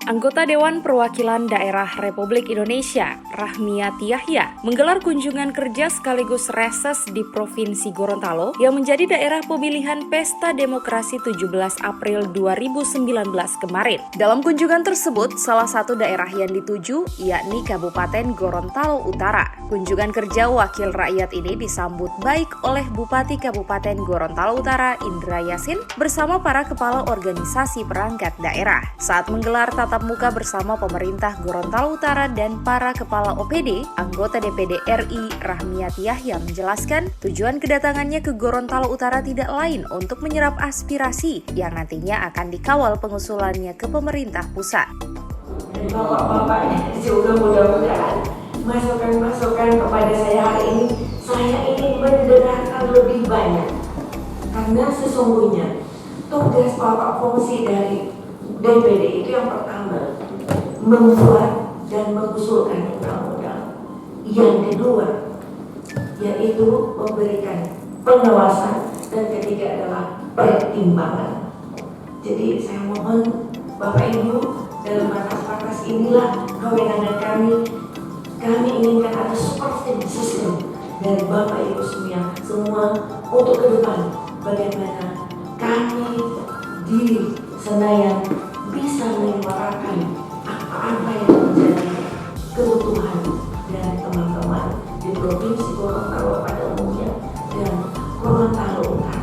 Anggota Dewan Perwakilan Daerah Republik Indonesia, Rahmiati Yahya, menggelar kunjungan kerja sekaligus reses di Provinsi Gorontalo yang menjadi daerah pemilihan Pesta Demokrasi 17 April 2019 kemarin. Dalam kunjungan tersebut, salah satu daerah yang dituju yakni Kabupaten Gorontalo Utara. Kunjungan kerja wakil rakyat ini disambut baik oleh Bupati Kabupaten Gorontalo Utara, Indra Yasin, bersama para kepala organisasi perangkat daerah. Saat menggelar tatap muka bersama pemerintah Gorontalo Utara dan para kepala OPD, anggota DPD RI Rahmiati Yahya menjelaskan tujuan kedatangannya ke Gorontalo Utara tidak lain untuk menyerap aspirasi yang nantinya akan dikawal pengusulannya ke pemerintah pusat. Bapak-bapak juga mudah-mudahan masukan-masukan kepada saya hari ini, saya ingin mendengarkan lebih banyak. Karena sesungguhnya tugas pokok fungsi dari DPD itu yang pertama, membuat dan mengusulkan undang-undang. Yang kedua, yaitu memberikan pengawasan, dan ketiga adalah pertimbangan. Jadi saya mohon Bapak Ibu, dalam batas-batas inilah kewenangan kami. Kami inginkan ada super system dari Bapak Ibu semua untuk ke depan bagaimana kami di Senayan bisa menyuarakan apa-apa yang menjadi kebutuhan dari teman-teman di Provinsi Gorontalo pada umumnya dan Gorontalo Utara.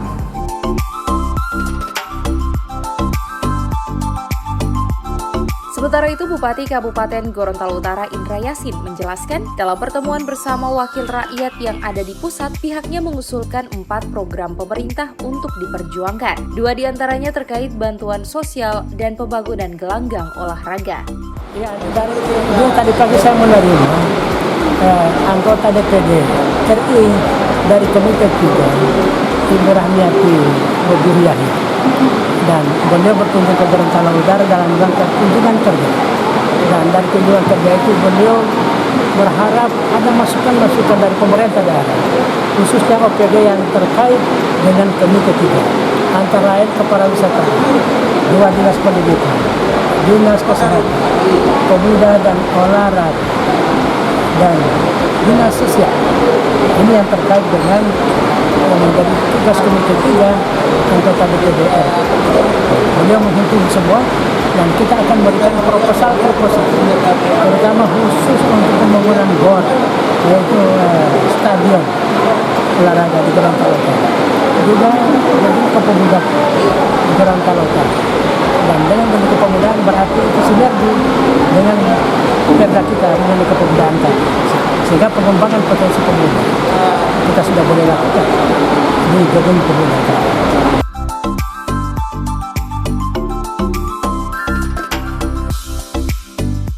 Sementara itu, Bupati Kabupaten Gorontalo Utara Indra Yasin menjelaskan dalam pertemuan bersama wakil rakyat yang ada di pusat, pihaknya mengusulkan 4 program pemerintah untuk diperjuangkan. 2 diantaranya terkait bantuan sosial dan pembangunan gelanggang olahraga. Ya, dari itu tadi pagi saya menerima anggota DPD RI dari Komite 3, Ibu Rahmiati Yahya. Dan beliau berkunjung ke Gorontalo Utara dalam rangka kunjungan kerja. Dan dari kunjungan kerja itu beliau berharap ada masukan-masukan dari pemerintah daerah, khususnya OPD yang terkait dengan Komite 3, antara lain kepala wisata, 2 dinas pendidikan, dinas kesehatan, pemuda dan olahraga, dan dinas sosial. Ini yang terkait dengan menjadi tugas Komite 3 anggota DPD. Beliau menghitung semua dan kita akan berikan proposal terutama khusus untuk pembangunan GOR, yaitu stadion olahraga di Gorontalo Utara, juga jadi kepemudaan di Gorontalo Utara. Dan dengan bentuk kepemudaan berarti itu sinergi dengan perda kita mengenai kepemudaan tadi, sehingga pengembangan potensi pemuda kita sudah boleh lakukan di gedung pemuda.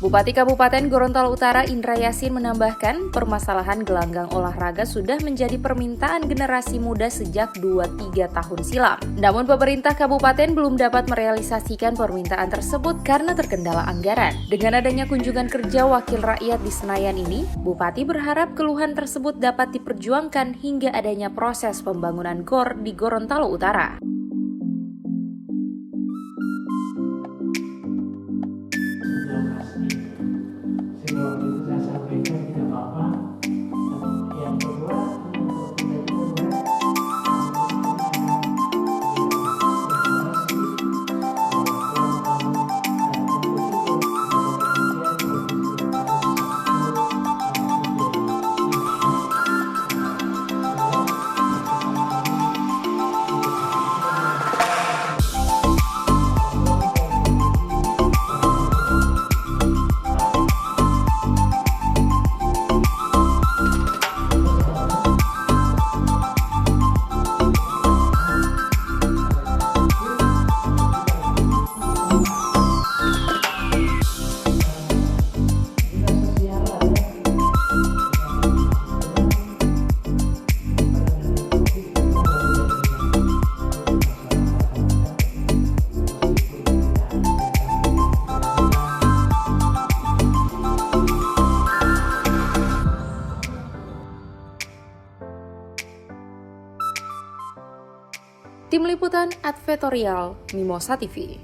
Bupati Kabupaten Gorontalo Utara Indra Yasin menambahkan permasalahan gelanggang olahraga sudah menjadi permintaan generasi muda sejak 2-3 tahun silam. Namun pemerintah kabupaten belum dapat merealisasikan permintaan tersebut karena terkendala anggaran. Dengan adanya kunjungan kerja wakil rakyat di Senayan ini, Bupati berharap keluhan tersebut dapat diperjuangkan hingga adanya proses pembangunan GOR di Gorontalo Utara. Waktu itu saya sampaikan tidak apa-apa. Yang kedua, Tim Liputan Advertorial Mimosa TV.